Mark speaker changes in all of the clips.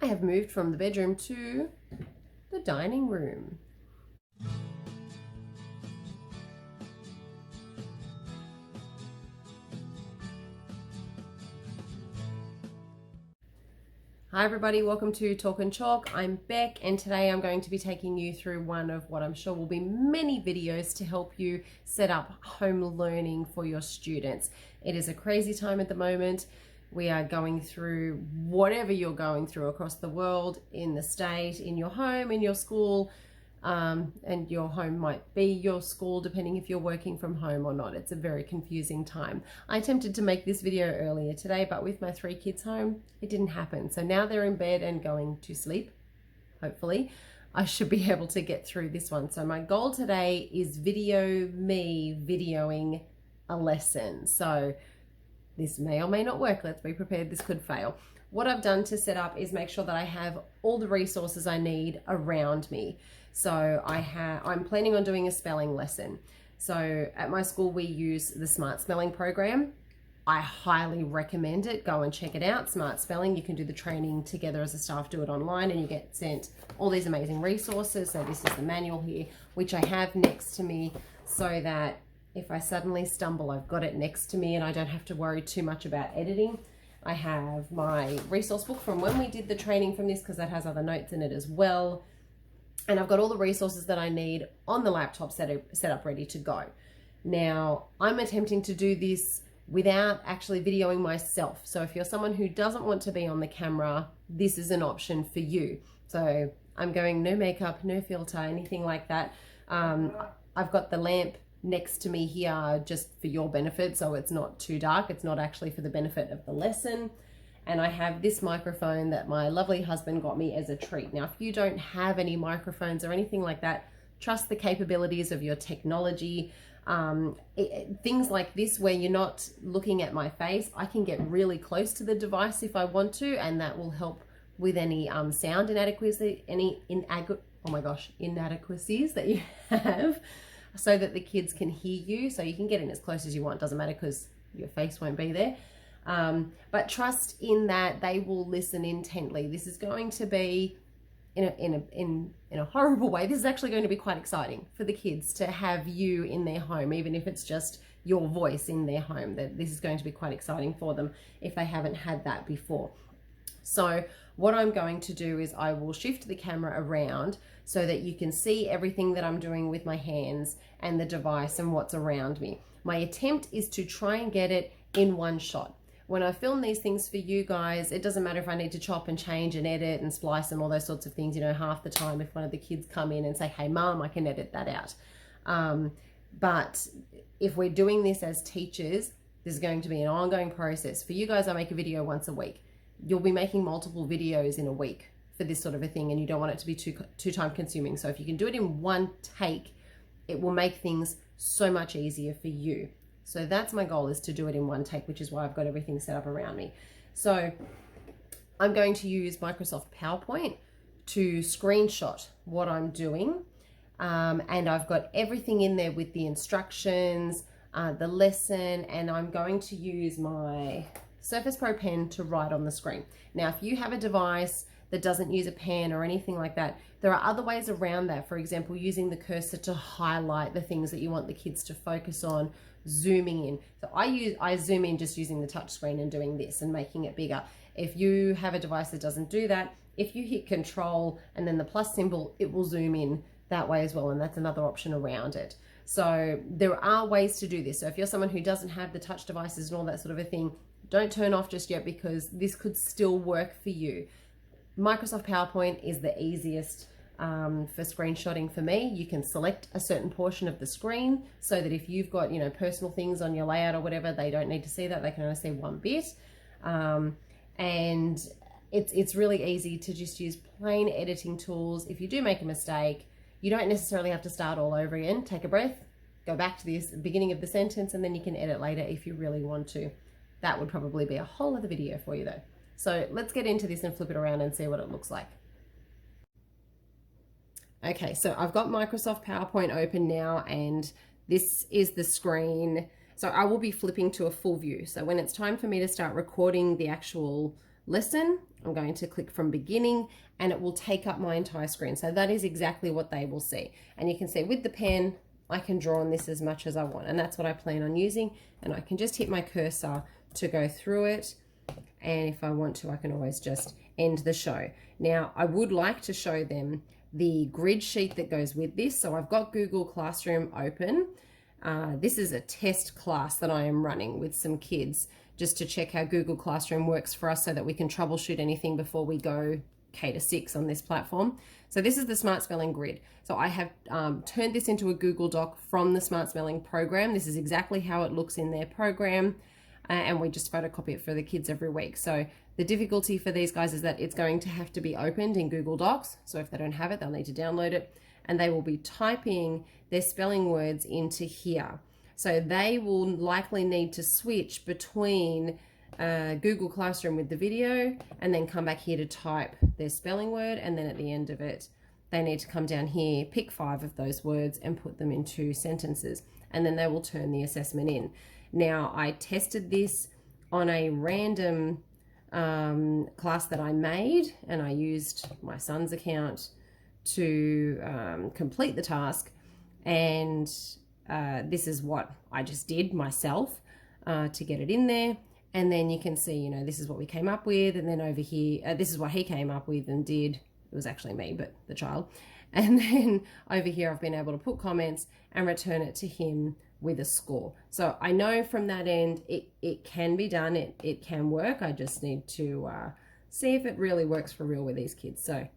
Speaker 1: I have moved from the bedroom to the dining room. Hi everybody, welcome to Talk and Chalk. I'm Beck and today I'm going to be taking you through one of what I'm sure will be many videos to help you set up home learning for your students. It is a crazy time at the moment. We are going through whatever you're going through across the world, in the state, in your home, in your school, and your home might be your school depending if you're working from home or not. It's a very confusing time. I attempted to make this video earlier today, but with my 3 kids home, it didn't happen. So now they're in bed and going to sleep, hopefully. I should be able to get through this one. So my goal today is video me videoing a lesson. So this may or may not work. Let's be prepared. This could fail. What I've done to set up is make sure that I have all the resources I need around me. So I'm planning on doing a spelling lesson. So at my school, we use the Smart Spelling program. I highly recommend it. Go and check it out. Smart Spelling. You can do the training together as a staff, do it online, and you get sent all these amazing resources. So this is the manual here, which I have next to me so that if I suddenly stumble, I've got it next to me and I don't have to worry too much about editing. I have my resource book from when we did the training from this, because that has other notes in it as well. And I've got all the resources that I need on the laptop set up ready to go. Now, I'm attempting to do this without actually videoing myself. So if you're someone who doesn't want to be on the camera, this is an option for you. So I'm going no makeup, no filter, anything like that. I've got the lamp next to me here just for your benefit, so it's not too dark. It's not actually for the benefit of the lesson. And I have this microphone that my lovely husband got me as a treat. Now, if you don't have any microphones or anything like that, trust the capabilities of your technology. Things like this where you're not looking at my face, I can get really close to the device if I want to, and that will help with any sound inadequacies, inadequacies that you have, so that the kids can hear you. So you can get in as close as you want, doesn't matter because your face won't be there. But trust in that they will listen intently. This is going to be, in a horrible way, this is actually going to be quite exciting for the kids to have you in their home, even if it's just your voice in their home. That this is going to be quite exciting for them if they haven't had that before. So what I'm going to do is I will shift the camera around so that you can see everything that I'm doing with my hands and the device and what's around me. My attempt is to try and get it in one shot. When I film these things for you guys, it doesn't matter if I need to chop and change and edit and splice and all those sorts of things. You know, half the time if one of the kids come in and say, hey mom, I can edit that out. But if we're doing this as teachers, this is going to be an ongoing process. For you guys, I make a video once a week. You'll be making multiple videos in a week for this sort of a thing, and you don't want it to be too time consuming. So if you can do it in one take, it will make things so much easier for you. So that's my goal, is to do it in one take, which is why I've got everything set up around me. So I'm going to use Microsoft PowerPoint to screenshot what I'm doing. And I've got everything in there with the instructions, the lesson, and I'm going to use my Surface Pro pen to write on the screen. Now, if you have a device that doesn't use a pen or anything like that, there are other ways around that. For example, using the cursor to highlight the things that you want the kids to focus on, zooming in. So I zoom in just using the touch screen and doing this and making it bigger. If you have a device that doesn't do that, if you hit Control and then the plus symbol, it will zoom in that way as well, and that's another option around it. So there are ways to do this. So if you're someone who doesn't have the touch devices and all that sort of a thing, don't turn off just yet, because this could still work for you. Microsoft PowerPoint is the easiest for screenshotting for me. You can select a certain portion of the screen so that if you've got, personal things on your layout or whatever, they don't need to see that. They can only see one bit. And it's really easy to just use plain editing tools. If you do make a mistake, you don't necessarily have to start all over again. Take a breath, go back to the beginning of the sentence, and then you can edit later if you really want to. That would probably be a whole other video for you though. So let's get into this and flip it around and see what it looks like. Okay, so I've got Microsoft PowerPoint open now, and this is the screen. So I will be flipping to a full view. So when it's time for me to start recording the actual lesson. I'm going to click from beginning and it will take up my entire screen. So that is exactly what they will see. And you can see with the pen, I can draw on this as much as I want. And that's what I plan on using. And I can just hit my cursor to go through it. And if I want to, I can always just end the show. Now, I would like to show them the grid sheet that goes with this. So I've got Google Classroom open. This is a test class that I am running with some kids just to check how Google Classroom works for us so that we can troubleshoot anything before we go K-6 on this platform. So this is the Smart Spelling Grid. So I have turned this into a Google Doc from the Smart Spelling program. This is exactly how it looks in their program. And we just photocopy it for the kids every week. So the difficulty for these guys is that it's going to have to be opened in Google Docs. So if they don't have it, they'll need to download it. And they will be typing their spelling words into here. So they will likely need to switch between Google Classroom with the video and then come back here to type their spelling word. And then at the end of it, they need to come down here, pick 5 of those words and put them into sentences. And then they will turn the assessment in. Now, I tested this on a random class that I made, and I used my son's account to complete the task. And this is what I just did myself to get it in there. And then you can see, you know, this is what we came up with. And then over here, this is what he came up with and did. It was actually me, but the child. And then over here, I've been able to put comments and return it to him with a score. So I know from that end, it can be done. It can work. I just need to see if it really works for real with these kids. So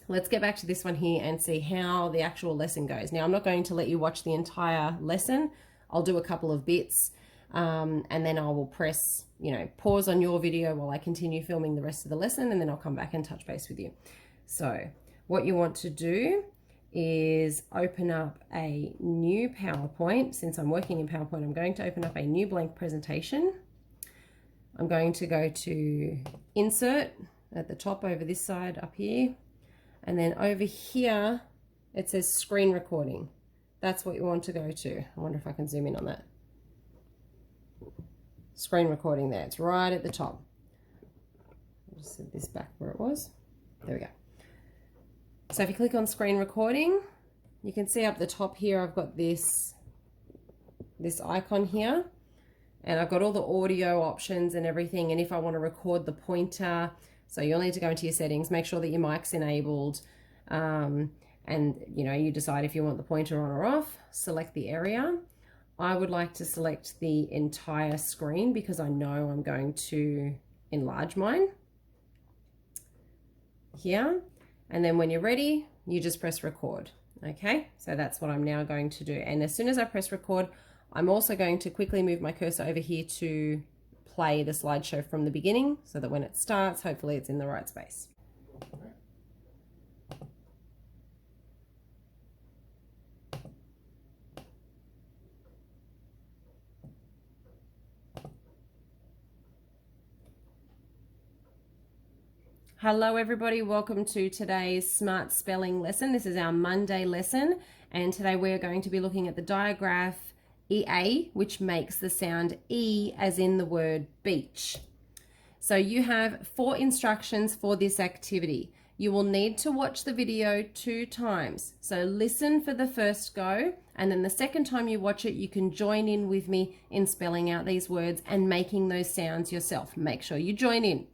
Speaker 1: let's get back to this one here and see how the actual lesson goes. Now, I'm not going to let you watch the entire lesson. I'll do a couple of bits and then I will press, you know, pause on your video while I continue filming the rest of the lesson, and then I'll come back and touch base with you. So what you want to do is open up a new PowerPoint. Since I'm working in PowerPoint, I'm going to open up a new blank presentation. I'm going to go to Insert at the top over this side up here. And then over here, it says Screen Recording. That's what you want to go to. I wonder if I can zoom in on that. Screen Recording there. It's right at the top. I'll just set this back where it was. There we go. So if you click on Screen Recording, you can see up the top here, I've got this icon here, and I've got all the audio options and everything. And if I want to record the pointer, so you'll need to go into your settings, make sure that your mic's enabled, and you know, you decide if you want the pointer on or off, select the area. I would like to select the entire screen because I know I'm going to enlarge mine here. And then when you're ready, you just press record. Okay, so that's what I'm now going to do. And as soon as I press record, I'm also going to quickly move my cursor over here to play the slideshow from the beginning so that when it starts, hopefully it's in the right space. Hello everybody, welcome to today's Smart Spelling lesson. This is our Monday lesson, and today we're going to be looking at the digraph EA, which makes the sound E as in the word beach. So you have 4 instructions for this activity. You will need to watch the video 2 times. So listen for the first go, and then the second time you watch it, you can join in with me in spelling out these words and making those sounds yourself. Make sure you join in.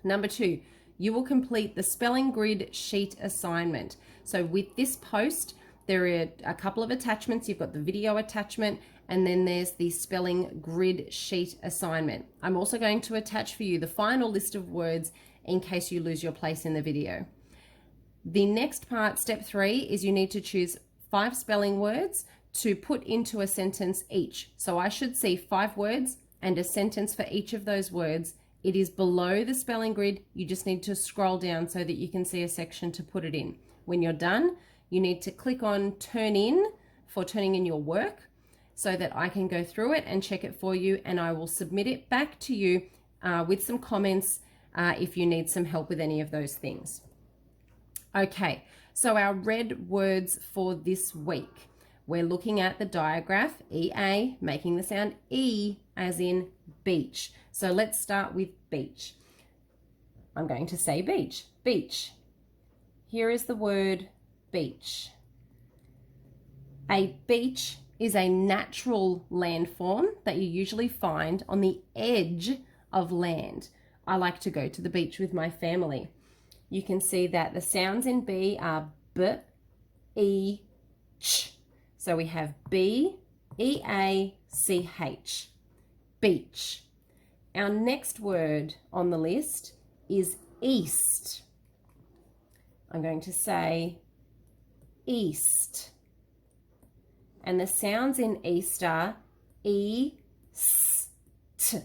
Speaker 1: Number 2, you will complete the spelling grid sheet assignment. So with this post, there are a couple of attachments. You've got the video attachment, and then there's the spelling grid sheet assignment. I'm also going to attach for you the final list of words in case you lose your place in the video. The next part, step 3, is you need to choose 5 spelling words to put into a sentence each. So I should see 5 words and a sentence for each of those words. It is below the spelling grid. You just need to scroll down so that you can see a section to put it in. When you're done, you need to click on Turn In for turning in your work so that I can go through it and check it for you, and I will submit it back to you with some comments if you need some help with any of those things. Okay, so our red words for this week. We're looking at the digraph EA, making the sound E as in beach. So let's start with beach. I'm going to say beach. Beach. Here is the word beach. A beach is a natural landform that you usually find on the edge of land. I like to go to the beach with my family. You can see that the sounds in B are B, E, Ch. So we have B, E, A, C, H. Beach. Our next word on the list is east. I'm going to say east. And the sounds in east are E, S, T.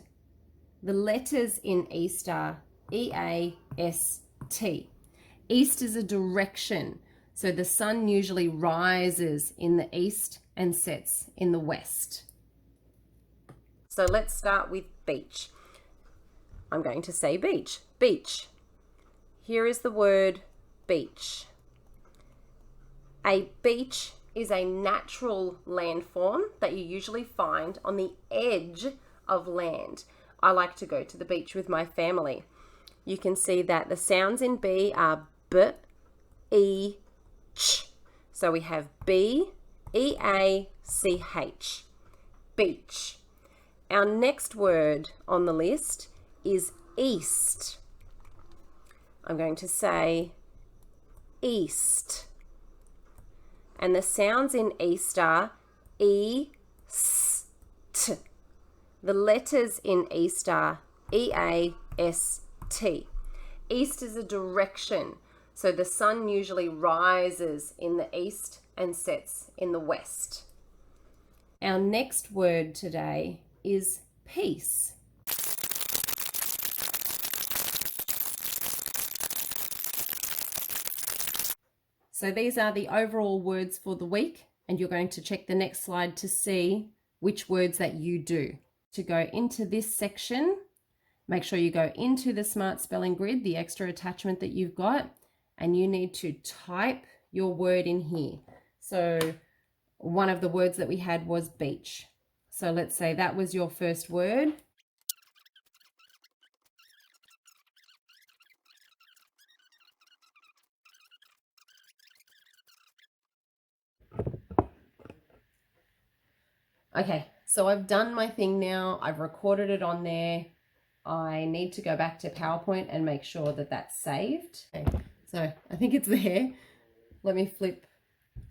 Speaker 1: The letters in east are E, A, S, T. East is a direction. So the sun usually rises in the east and sets in the west. So let's start with beach. I'm going to say beach. Beach. Here is the word beach. A beach is a natural landform that you usually find on the edge of land. I like to go to the beach with my family. You can see that the sounds in B are B, E, Ch. So we have B, E, A, C, H. Beach. Our next word on the list is east. I'm going to say east. And the sounds in east are E, S, T. The letters in east are E, A, S, T. East is a direction. So the sun usually rises in the east and sets in the west. Our next word today is peace. So these are the overall words for the week, and you're going to check the next slide to see which words that you do. To go into this section, make sure you go into the Smart Spelling Grid, the extra attachment that you've got, and you need to type your word in here. So one of the words that we had was beach. So let's say that was your first word. Okay, so I've done my thing now. I've recorded it on there. I need to go back to PowerPoint and make sure that that's saved. Okay, so I think it's there. Let me flip.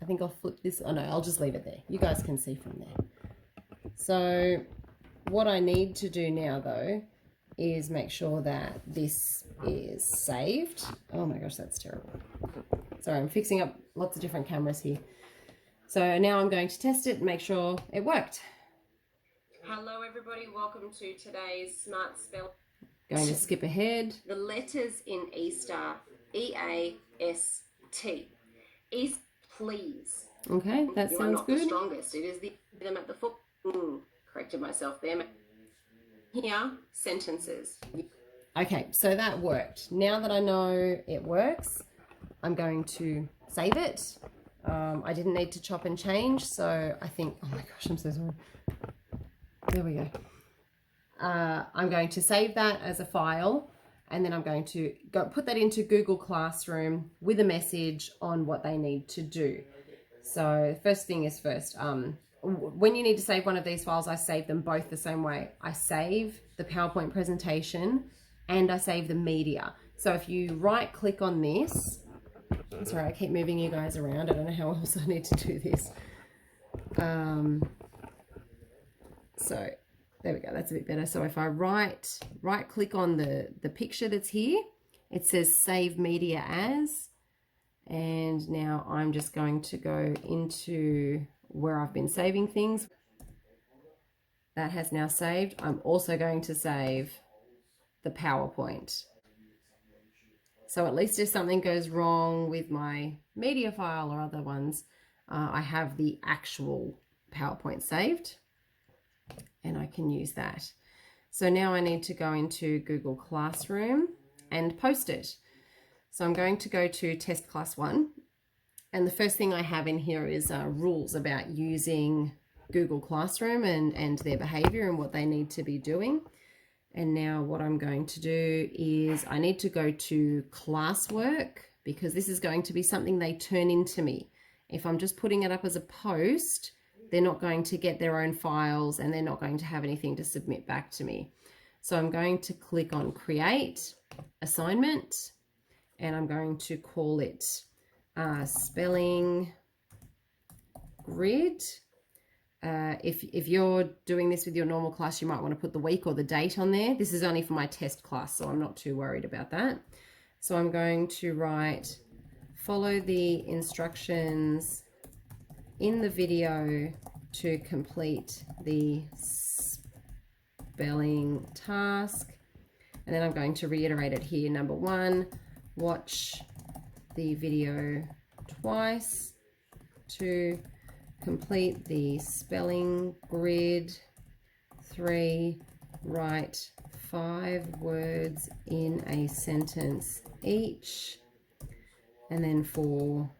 Speaker 1: I think I'll flip this. Oh no, I'll just leave it there. You guys can see from there. So what I need to do now though is make sure that this is saved. Oh my gosh, that's terrible. Sorry, I'm fixing up lots of different cameras here. So now I'm going to test it and make sure it worked. Hello everybody, welcome to today's Smart Spell. Going to skip ahead. The letters in East are E-A-S-T. East, please. Okay, that sounds good. You are not the strongest. It is them at the foot. Corrected myself there. Here, sentences. Okay, so that worked. Now that I know it works, I'm going to save it. I didn't need to chop and change, so I think, oh my gosh, I'm so sorry. There we go. I'm going to save that as a file, and then I'm going to go put that into Google Classroom with a message on what they need to do. So first thing is first, when you need to save one of these files, I save them both the same way. I save the PowerPoint presentation and I save the media. So if you right click on this, sorry, I keep moving you guys around. I don't know how else I need to do this. So there we go. That's a bit better. So if I right click on the picture that's here, it says save media as, and now I'm just going to go into where I've been saving things. That has now saved. I'm also going to save the PowerPoint. So at least if something goes wrong with my media file or other ones, I have the actual PowerPoint saved and I can use that. So now I need to go into Google Classroom and post it. So I'm going to go to Test Class 1. And the first thing I have in here is rules about using Google Classroom and their behavior and what they need to be doing. And now what I'm going to do is I need to go to classwork, because this is going to be something they turn into me. If I'm just putting it up as a post, they're not going to get their own files and they're not going to have anything to submit back to me. So I'm going to click on create assignment, and I'm going to call it spelling grid. If you're doing this with your normal class, you might want to put the week or the date on there. This is only for my test class, so I'm not too worried about that. So I'm going to write, follow the instructions in the video to complete the spelling task. And then I'm going to reiterate it here. Number 1, watch the video twice to complete the spelling grid. 3, write 5 words in a sentence each. And then 4,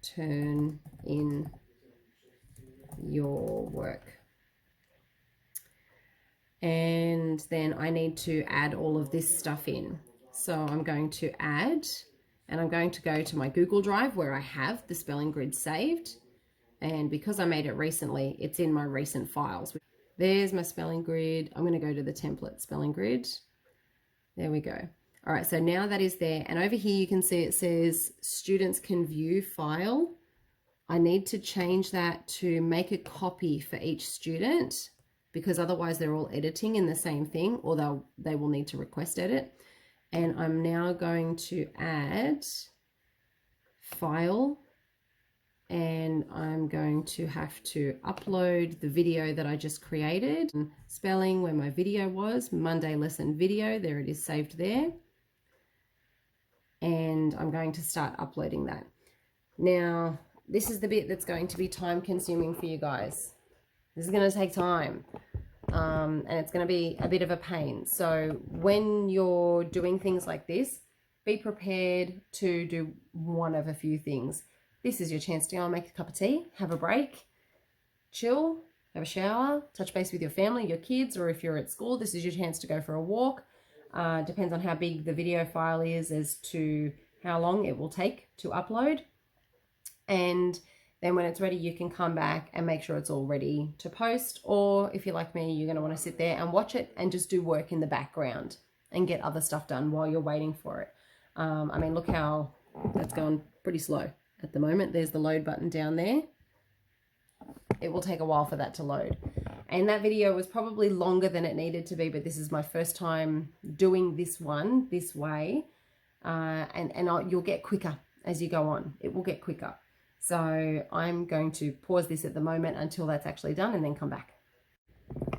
Speaker 1: turn in your work. And then I need to add all of this stuff in. So I'm going to add, and I'm going to go to my Google Drive where I have the spelling grid saved. And because I made it recently, it's in my recent files. There's my spelling grid. I'm going to go to the template spelling grid. There we go. All right, so now that is there. And over here you can see it says students can view file. I need to change that to make a copy for each student, because otherwise they're all editing in the same thing, or they will need to request edit. And I'm now going to add file, and I'm going to have to upload the video that I just created. Spelling, where my video was, Monday lesson video, there it is saved there. And I'm going to start uploading that. Now, this is the bit that's going to be time consuming for you guys. This is going to take time, and it's going to be a bit of a pain. So when you're doing things like this, be prepared to do one of a few things. This is your chance to go and make a cup of tea, have a break, chill, have a shower, touch base with your family, your kids, or if you're at school, this is your chance to go for a walk. Depends on how big the video file is as to how long it will take to upload. And then when it's ready, you can come back and make sure it's all ready to post. Or if you're like me, you're going to want to sit there and watch it and just do work in the background and get other stuff done while you're waiting for it. I mean, look how that's gone pretty slow at the moment. There's the load button down there. It will take a while for that to load. And that video was probably longer than it needed to be, but this is my first time doing this one this way. You'll get quicker as you go on. It will get quicker. So I'm going to pause this at the moment until that's actually done and then come back.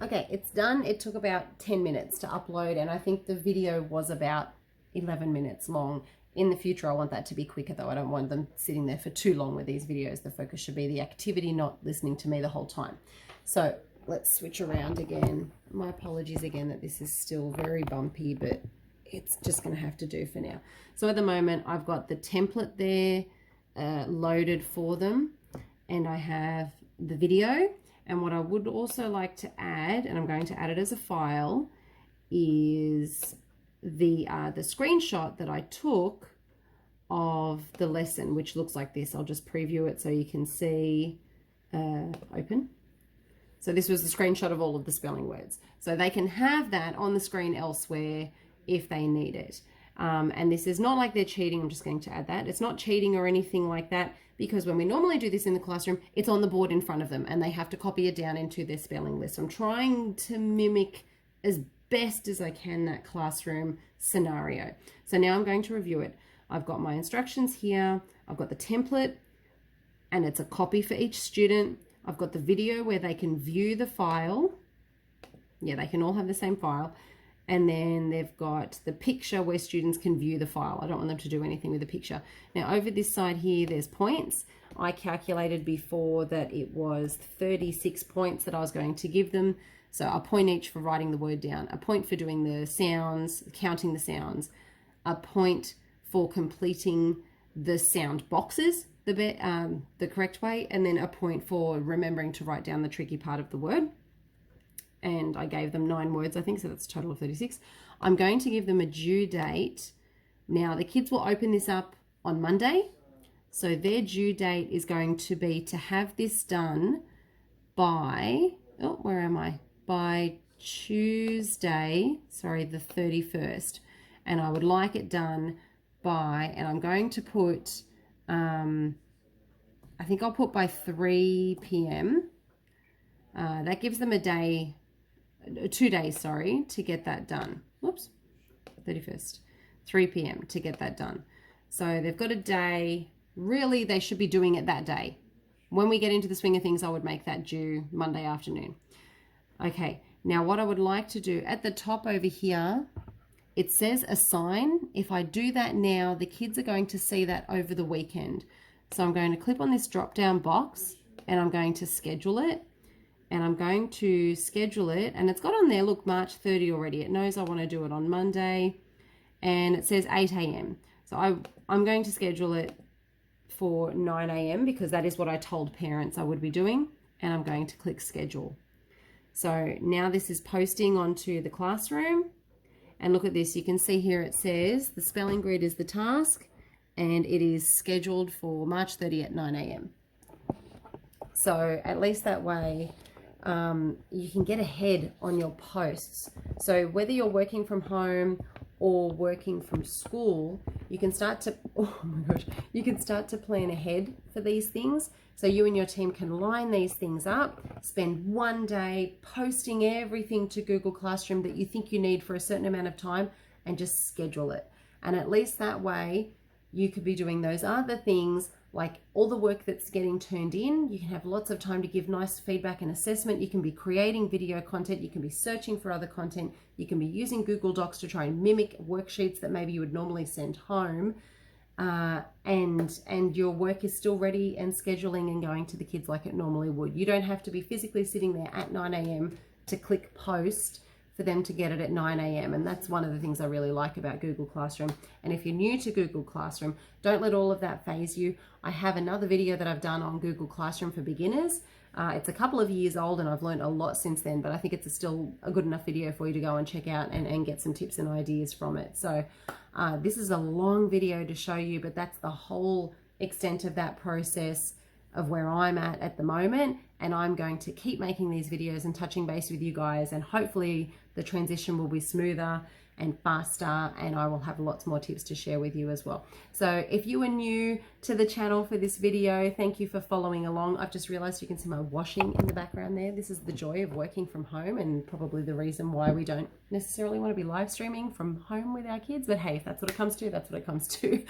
Speaker 1: Okay, it's done. It took about 10 minutes to upload, and I think the video was about 11 minutes long. In the future, I want that to be quicker though. I don't want them sitting there for too long with these videos. The focus should be the activity, not listening to me the whole time. So let's switch around again. My apologies again that this is still very bumpy, but it's just going to have to do for now. So at the moment, I've got the template there loaded for them, and I have the video. And what I would also like to add, and I'm going to add it as a file, is the screenshot that I took of the lesson, which looks like this. I'll just preview it so you can see. Open. So this was the screenshot of all of the spelling words. So they can have that on the screen elsewhere if they need it. And this is not like they're cheating. I'm just going to add that. It's not cheating or anything like that, because when we normally do this in the classroom, it's on the board in front of them and they have to copy it down into their spelling list. I'm trying to mimic as best as I can that classroom scenario. So now I'm going to review it. I've got my instructions here. I've got the template, and it's a copy for each student. I've got the video where they can view the file. Yeah, they can all have the same file. And then they've got the picture where students can view the file. I don't want them to do anything with the picture. Now over this side here, there's points. I calculated before that it was 36 points that I was going to give them. So a point each for writing the word down, a point for doing the sounds, counting the sounds, a point for completing the sound boxes the correct way, and then a point for remembering to write down the tricky part of the word. and I gave them 9 words, I think, so that's a total of 36. I'm going to give them a due date. Now, the kids will open this up on Monday, so their due date is going to be to have this done by, oh, where am I? By Tuesday, sorry, the 31st. And I would like it done by, and I'm going to put, I think I'll put by 3 p.m. That gives them a day, 2 days, sorry, to get that done. Whoops, 31st, 3 p.m. to get that done. So they've got a day. Really, they should be doing it that day. When we get into the swing of things, I would make that due Monday afternoon. Okay, now what I would like to do at the top over here, it says assign. If I do that now, the kids are going to see that over the weekend. So I'm going to click on this drop down box and I'm going to schedule it. And I'm going to schedule it, and it's got on there, look, March 30 already. It knows I want to do it on Monday, and it says 8 a.m. So I'm going to schedule it for 9 a.m. because that is what I told parents I would be doing, and I'm going to click schedule. So now this is posting onto the classroom, and look at this. You can see here it says the spelling grid is the task, and it is scheduled for March 30 at 9 a.m. So at least that way, you can get ahead on your posts. So whether you're working from home or working from school, you can start to, oh my gosh, you can start to plan ahead for these things. So you and your team can line these things up, spend one day posting everything to Google Classroom that you think you need for a certain amount of time, and just schedule it. And at least that way, you could be doing those other things, like all the work that's getting turned in. You can have lots of time to give nice feedback and assessment. You can be creating video content. You can be searching for other content. You can be using Google Docs to try and mimic worksheets that maybe you would normally send home. And your work is still ready and scheduling and going to the kids like it normally would. You don't have to be physically sitting there at 9 a.m. to click post for them to get it at 9 a.m. And that's one of the things I really like about Google Classroom. And if you're new to Google Classroom, don't let all of that phase you. I have another video that I've done on Google Classroom for beginners. It's a couple of years old and I've learned a lot since then, but I think it's still a good enough video for you to go and check out and get some tips and ideas from it. So this is a long video to show you, but that's the whole extent of that process of where I'm at the moment. And I'm going to keep making these videos and touching base with you guys, and hopefully the transition will be smoother and faster, and I will have lots more tips to share with you as well. So if you are new to the channel for this video, thank you for following along. I've just realized you can see my washing in the background there. This is the joy of working from home, and probably the reason why we don't necessarily want to be live streaming from home with our kids, but hey, if that's what it comes to, that's what it comes to.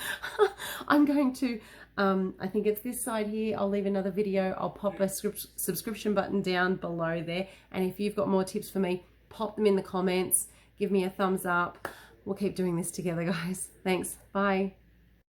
Speaker 1: I'm going to, I think it's this side here, I'll leave another video. I'll pop a subscription button down below there, and if you've got more tips for me, pop them in the comments. Give me a thumbs up. We'll keep doing this together, guys. Thanks. Bye.